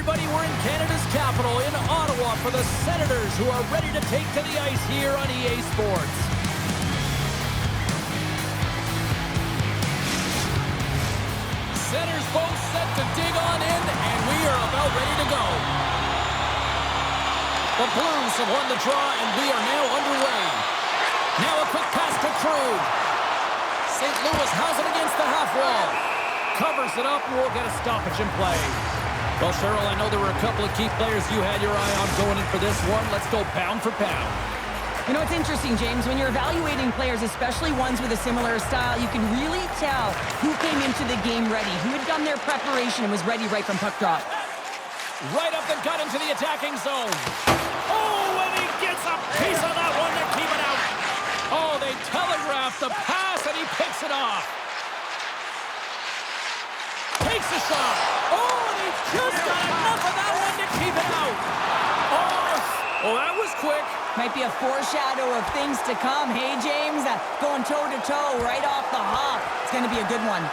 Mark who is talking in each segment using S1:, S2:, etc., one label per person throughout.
S1: everybody, we're in Canada's capital, in Ottawa, for the Senators, who are ready to take to the ice here on EA Sports. Centers both set to dig on in, and we are about ready to go. The Blues have won the draw, and we are now underway. Now a quick pass to Krug. St. Louis has it against the half wall. Covers it up, and we'll get a stoppage in play. Well, Cheryl, I know there were a couple of key players you had your eye on going in for this one. Let's go pound for pound.
S2: You know, it's interesting, James. When you're evaluating players, especially ones with a similar style, you can really tell who came into the game ready, who had done their preparation and was ready right from puck drop.
S1: Right up the gut into the attacking zone. Oh, and he gets a piece of that one to keep it out. Oh, they telegraphed the pass, and he picks it off. Takes a shot. Oh, and he just got enough of that one to keep it out. Oh, that was quick.
S2: Might be a foreshadow of things to come. Hey, James, going toe-to-toe right off the hop. It's going to be a good one.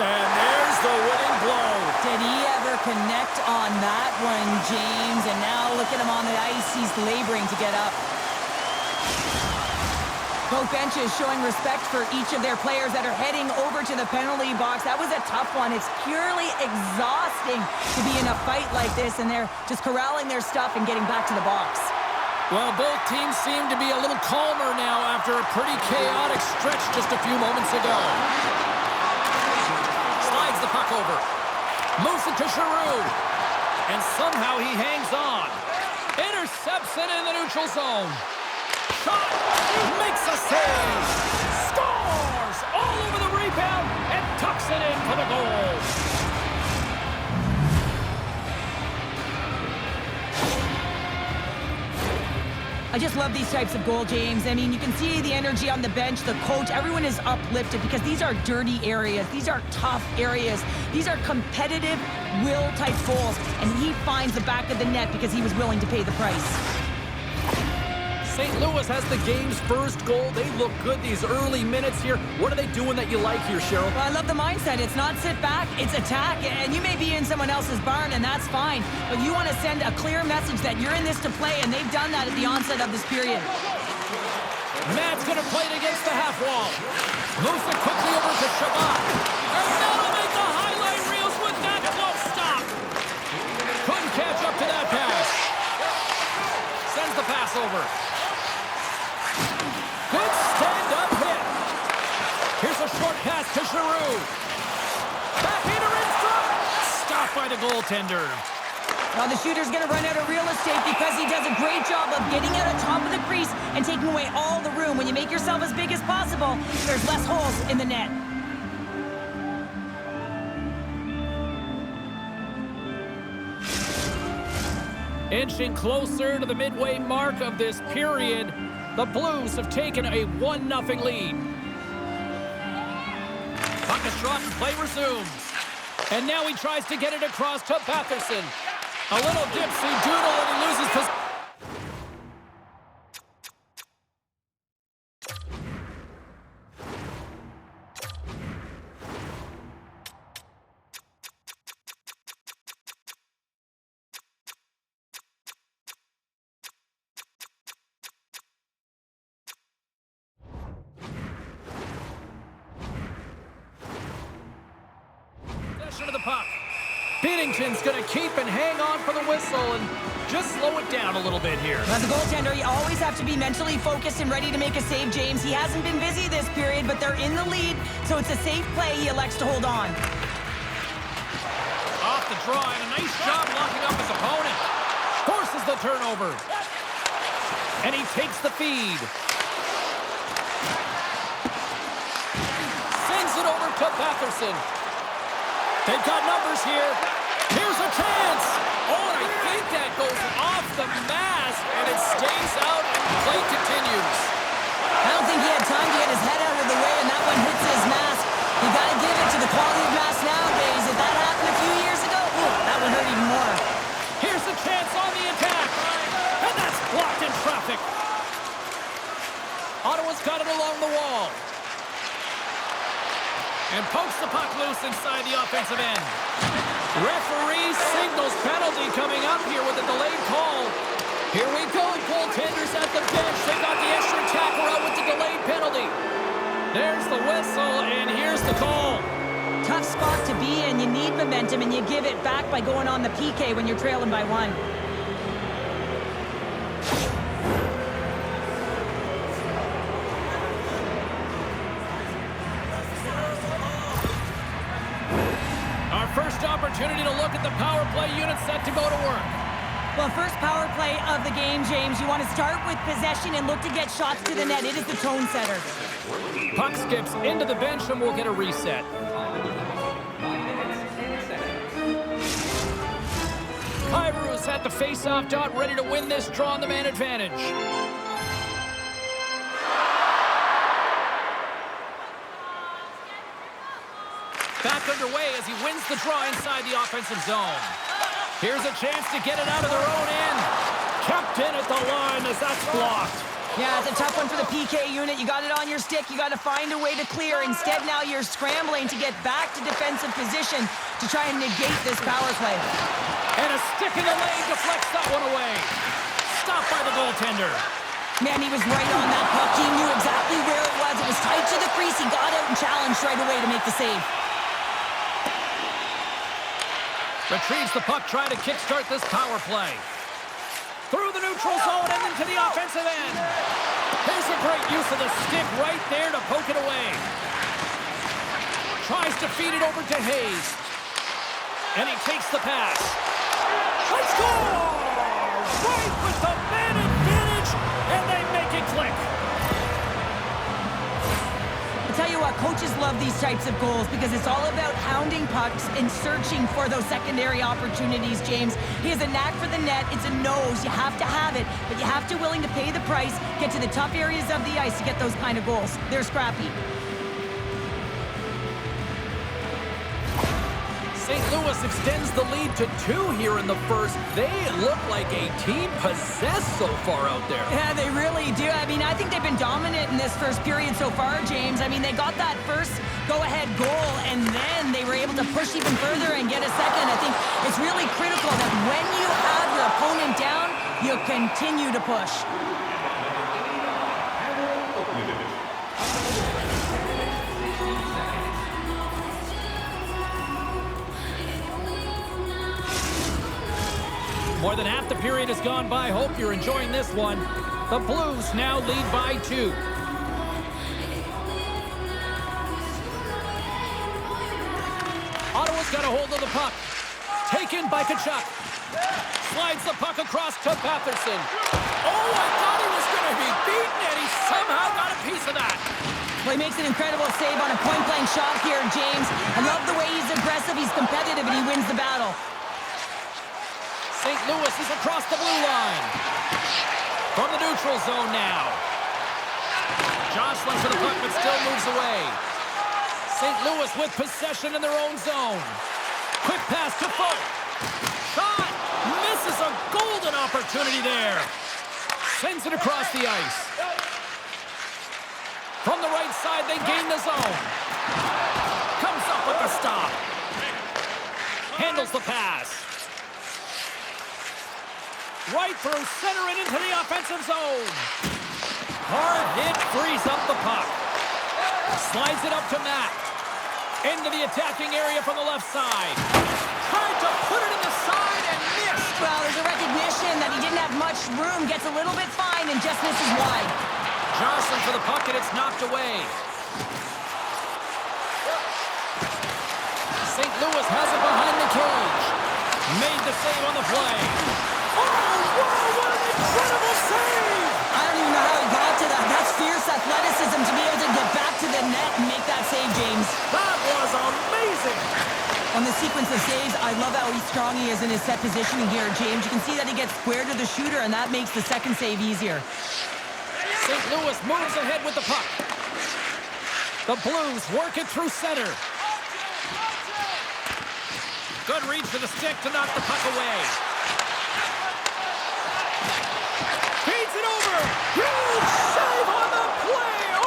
S1: And there's the winning blow.
S2: Did he ever connect on that one, James? And now look at him on the ice. He's laboring to get up. Both benches showing respect for each of their players that are heading over to the penalty box. That was a tough one. It's purely exhausting to be in a fight like this, and they're just corralling their stuff and getting back to the box.
S1: Well, both teams seem to be a little calmer now after a pretty chaotic stretch just a few moments ago. Slides the puck over. Moves it to Giroux. And somehow he hangs on. Intercepts it in the neutral zone. Shot. Makes a save. Scores! All over the rebound and tucks it in for the goal.
S2: I just love these types of goal, James. I mean, you can see the energy on the bench, the coach, everyone is uplifted because these are dirty areas. These are tough areas. These are competitive will-type goals, and he finds the back of the net because he was willing to pay the price.
S1: St. Louis has the game's first goal. They look good these early minutes here. What are they doing that you like here, Cheryl?
S2: Well, I love the mindset. It's not sit back, it's attack. And you may be in someone else's barn, and that's fine. But you want to send a clear message that you're in this to play, and they've done that at the onset of this period.
S1: Matt's going to play it against the half wall. Moves it quickly over to Shabbat. And that'll make the highlight reels with that glove stop. Couldn't catch up to that pass. Sends the pass over. Good stand-up hit. Here's a short pass to Giroux. Backhander in front. Stopped by the goaltender.
S2: Well, the shooter's going to run out of real estate because he does a great job of getting out on top of the crease and taking away all the room. When you make yourself as big as possible, there's less holes in the net.
S1: Inching closer to the midway mark of this period, the Blues have taken a 1-0 lead. Puck is shot and play resumes. And now he tries to get it across to Batherson. A little dipsy doodle and he loses possession. Of the puck. Binnington's going to keep and hang on for the whistle and just slow it down a little bit here.
S2: As a goaltender, you always have to be mentally focused and ready to make a save, James. He hasn't been busy this period, but they're in the lead, so it's a safe play. He elects to hold on.
S1: Off the draw, and a nice job locking up his opponent. Forces the turnover. And he takes the feed. Sends it over to Batherson. They've got numbers here. Here's a chance. Oh, and I think that goes off the mask, and it stays out, and play continues.
S2: I don't think he had time to get his head out of the way, and that one hits his mask. You got to give it to the quality of mask nowadays. If that happened a few years ago, that would hurt even more.
S1: Here's a chance on the attack, and that's blocked in traffic. got it along the wall. And pokes the puck loose inside the offensive end. Referee signals penalty coming up here with a delayed call. Here we go, goaltenders at the bench. They got the extra attacker out with the delayed penalty. There's the whistle, and here's the call.
S2: Tough spot to be in. You need momentum, and you give it back by going on the PK when you're trailing by 1.
S1: First opportunity to look at the power play unit set to go to work.
S2: Well, first power play of the game, James. You want to start with possession and look to get shots to the net. It is the tone setter.
S1: Puck skips into the bench and we'll get a reset. Kyrus at the face-off dot, ready to win this draw on the man advantage. Back underway as he wins the draw inside the offensive zone. Here's a chance to get it out of their own end. Kept in at the line as that's blocked.
S2: Yeah, it's a tough one for the PK unit. You got it on your stick. You got to find a way to clear. Instead, now you're scrambling to get back to defensive position to try and negate this power play.
S1: And a stick in the lane deflects that one away. Stopped by the goaltender.
S2: Man, he was right on that puck. He knew exactly where it was. It was tight to the crease. He got out and challenged right away to make the save.
S1: Retrieves the puck, trying to kickstart this power play. Through the neutral zone and into the offensive end. Here's a great use of the stick right there to poke it away. Tries to feed it over to Hayes. And he takes the pass. Let's go! Right with the man advantage, and they make it click.
S2: I'll tell you what, coaches love these types of goals because it's all about hounding pucks and searching for those secondary opportunities, James. He has a knack for the net. It's a nose. You have to have it, but you have to willing to pay the price, get to the tough areas of the ice to get those kind of goals. They're scrappy.
S1: St. Louis extends the lead to 2 here in the first. They look like a team possessed so far out there.
S2: Yeah, they really do. I mean, I think they've been dominant in this first period so far, James. I mean, they got that first go-ahead goal, and then they were able to push even further and get a second. I think it's really critical that when you have your opponent down, you continue to push.
S1: More than half the period has gone by. Hope you're enjoying this one. The Blues now lead by 2. Ottawa's got a hold of the puck. Taken by Tkachuk. Slides the puck across to Batherson. Oh, I thought he was going to be beaten, and he somehow got a piece of that.
S2: Well, he makes an incredible save on a point-blank shot here, James. I love the way he's aggressive, he's competitive, and he wins the battle.
S1: St. Louis is across the blue line. From the neutral zone now. Jostling for the puck, but still moves away. St. Louis with possession in their own zone. Quick pass to Folk. Shot! Misses a golden opportunity there. Sends it across the ice. From the right side, they gain the zone. Comes up with the stop. Handles the pass. Right through center and into the offensive zone. Hard hit, frees up the puck. Slides it up to Matt. Into the attacking area from the left side. Tried to put it in the side and missed.
S2: Well, there's a recognition that he didn't have much room. Gets a little bit fine and just misses wide.
S1: Jostling for the puck and it's knocked away. St. Louis has it behind the cage. Made the save on the play. Oh, wow, what an incredible save!
S2: I don't even know how he got to that. That's fierce athleticism to be able to get back to the net and make that save, James.
S1: That was amazing!
S2: On the sequence of saves, I love how strong he is in his set positioning here, James. You can see that he gets square to the shooter, and that makes the second save easier.
S1: St. Louis moves ahead with the puck. The Blues work it through center. Good reach to the stick to knock the puck away. Feeds it over. Huge save on the play.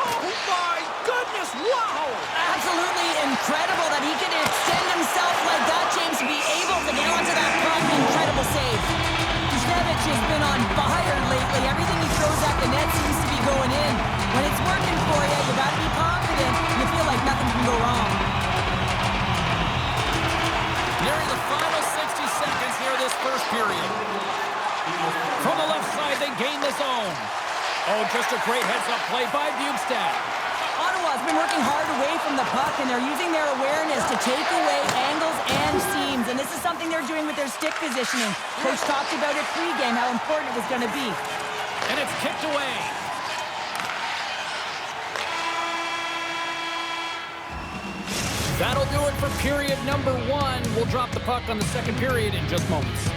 S2: go wrong.
S1: Nearing the final 60 seconds here this first period. From the left side, they gain the zone. Oh, just a great heads-up play by Bjugstad.
S2: Ottawa's been working hard away from the puck, and they're using their awareness to take away angles and seams, and this is something they're doing with their stick positioning. Coach talked about it pregame, how important it was going to be.
S1: And it's kicked away. That'll do it for period number 1. We'll drop the puck on the second period in just moments.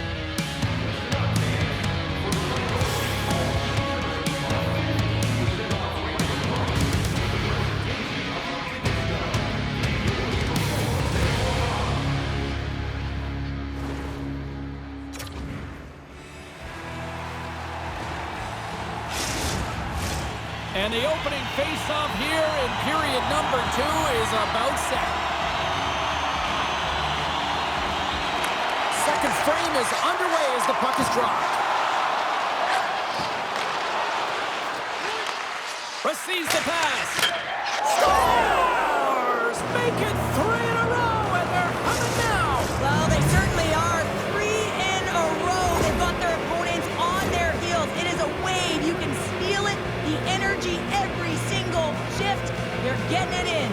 S1: And the opening face-off here in period number 2 is about set. Second frame is underway as the puck is dropped. Receives the pass. Scores! Make it 3 in a row, and they're coming now.
S2: Well, they certainly are. 3 in a row. They've got their opponents on their heels. It is a wave. You can feel it. The energy every single shift. They're getting it in.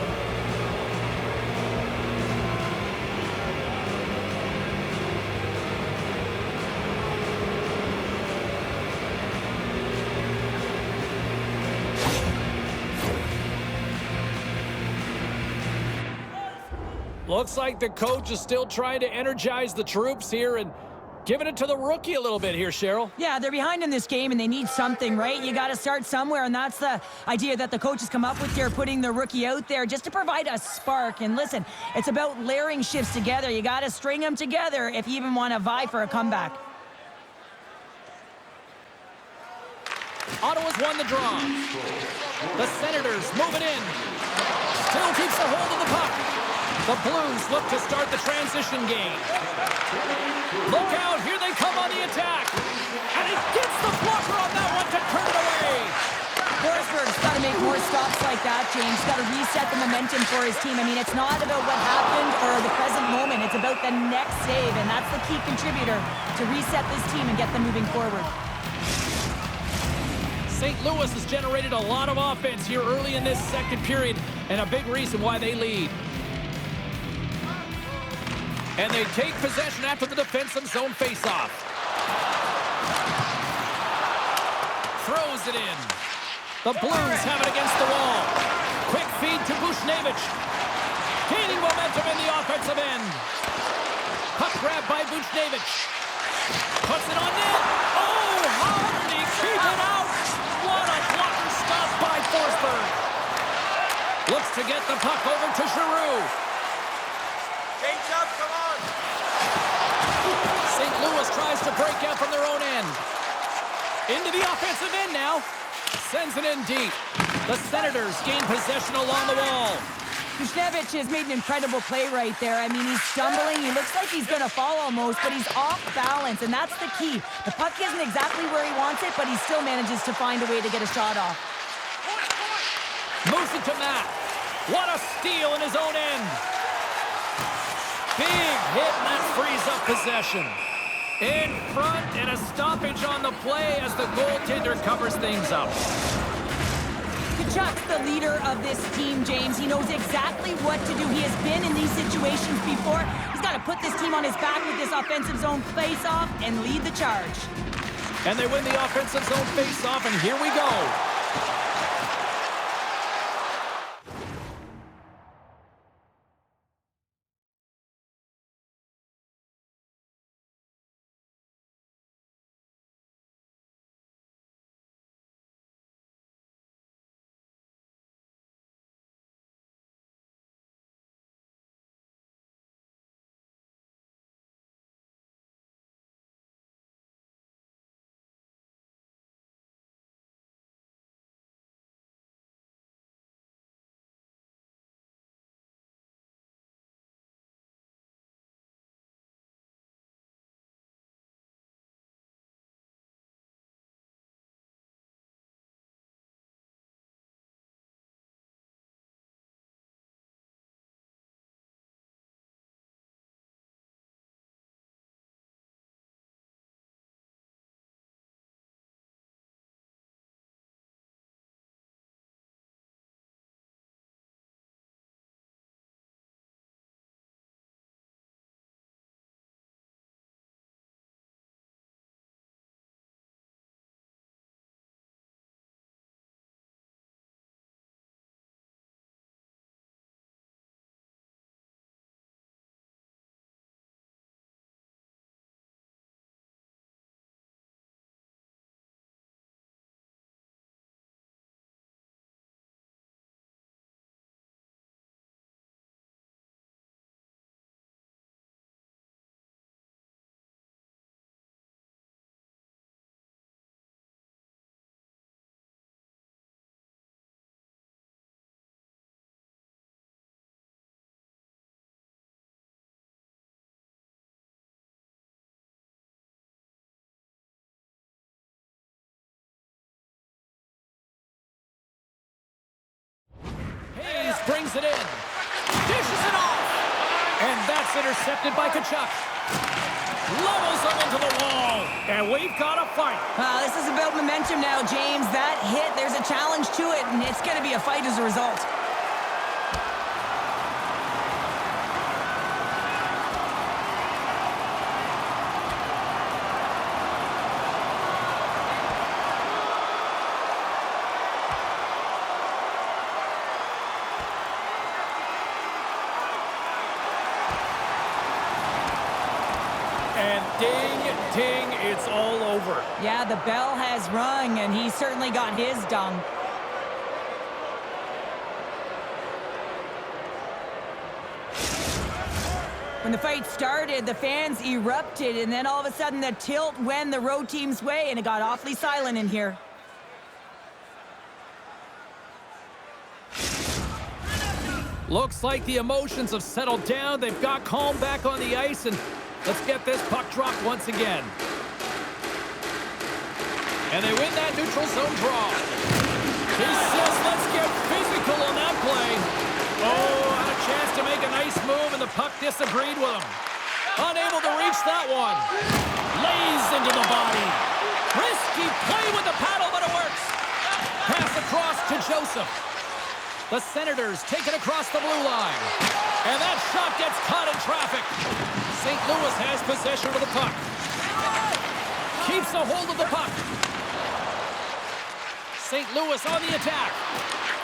S1: Looks like the coach is still trying to energize the troops here and giving it to the rookie a little bit here, Cheryl.
S2: Yeah, they're behind in this game, and they need something, right? You got to start somewhere, and that's the idea that the coach has come up with here, putting the rookie out there just to provide a spark. And listen, it's about layering shifts together. You got to string them together if you even want to vie for a comeback.
S1: Ottawa's won the draw. The Senators move it in. Still keeps a hold of the puck. The Blues look to start the transition game. Look out, here they come on the attack. And he gets the blocker on that one to turn it away.
S2: Forsberg's got to make more stops like that, James. Got to reset the momentum for his team. I mean, it's not about what happened or the present moment. It's about the next save, and that's the key contributor to reset this team and get them moving forward.
S1: St. Louis has generated a lot of offense here early in this second period, and a big reason why they lead. And they take possession after the defensive zone faceoff. Throws it in. The Blues have it against the wall. Quick feed to Buchnevich. Gaining momentum in the offensive end. Puck grab by Buchnevich. Puts it on net. Oh, how did he keep it out? What a blocker stop by Forsberg. Looks to get the puck over to Giroux.
S3: Change up, come on!
S1: St. Louis tries to break out from their own end. Into the offensive end now. Sends it in deep. The Senators gain possession along the wall.
S2: Buchnevich has made an incredible play right there. I mean, he's stumbling. He looks like he's going to fall almost, but he's off balance, and that's the key. The puck isn't exactly where he wants it, but he still manages to find a way to get a shot off.
S1: Moves it to Matt. What a steal in his own end. Big hit, and that frees up possession. In front, and a stoppage on the play as the goaltender covers things up.
S2: Tkachuk's the leader of this team, James. He knows exactly what to do. He has been in these situations before. He's got to put this team on his back with this offensive zone face-off and lead the charge.
S1: And they win the offensive zone face-off, and here we go. brings it in. Dishes it off. And that's intercepted by Tkachuk. Levels him into the wall. And we've got a fight.
S2: This is about momentum now, James. That hit, there's a challenge to it, and it's going to be a fight as a result.
S1: And ding, ding, it's all over.
S2: Yeah, the bell has rung, and he certainly got his done. When the fight started, the fans erupted, and then all of a sudden the tilt went the road team's way, and it got awfully silent in here.
S1: Looks like the emotions have settled down. They've got calm back on the ice, and let's get this puck dropped once again. And they win that neutral zone draw. He says, let's get physical on that play. Oh, had a chance to make a nice move, and the puck disagreed with him. Unable to reach that one. Lays into the body. Risky play with the paddle, but it works. Pass across to Joseph. The Senators take it across the blue line. And that shot gets caught in traffic. St. Louis has possession of the puck. Keeps a hold of the puck. St. Louis on the attack.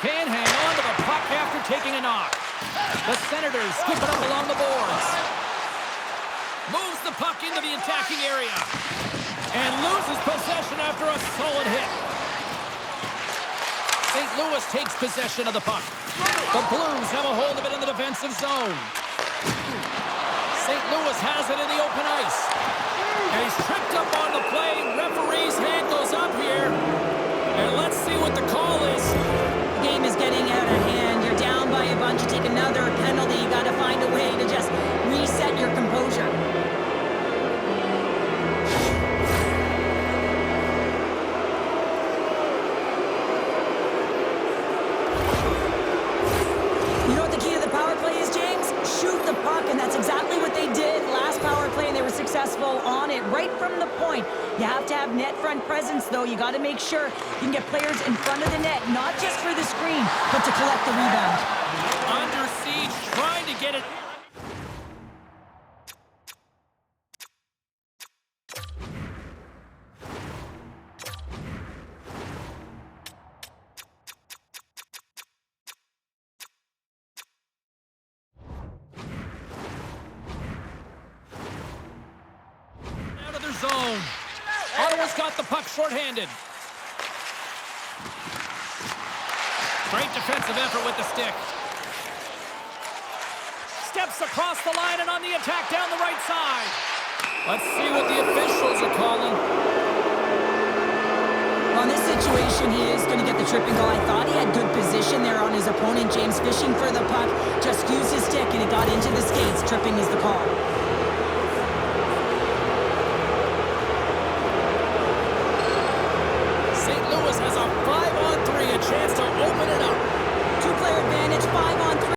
S1: Can hang on to the puck after taking a knock. The Senators scoop it up along the boards. Moves the puck into the attacking area. And loses possession after a solid hit. St. Louis takes possession of the puck. The Blues have a hold of it in the defensive zone. St. Louis has it in the open ice. And he's tripped up on the play. Referee's hand goes up here. And let's see what the call is.
S2: The game is getting out of hand. You're down by a bunch. You take another penalty. You got to find a way to just reset your composure. You know what the key to the power play is, James? Shoot the puck, and that's exactly what they did last power play, and they were successful on it right from the point. You have to have net front presence, though. You got to make sure you can get players in front of the net, not just for the screen, but to collect the rebound.
S1: Under siege, trying to get it. Out of their zone. Ottawa's got the puck shorthanded. Great defensive effort with the stick. Steps across the line and on the attack down the right side. Let's see what the officials are calling.
S2: Well, in this situation, he is going to get the tripping goal. I thought he had good position there on his opponent. James fishing for the puck, just used his stick, and it got into the skates. Tripping is the call.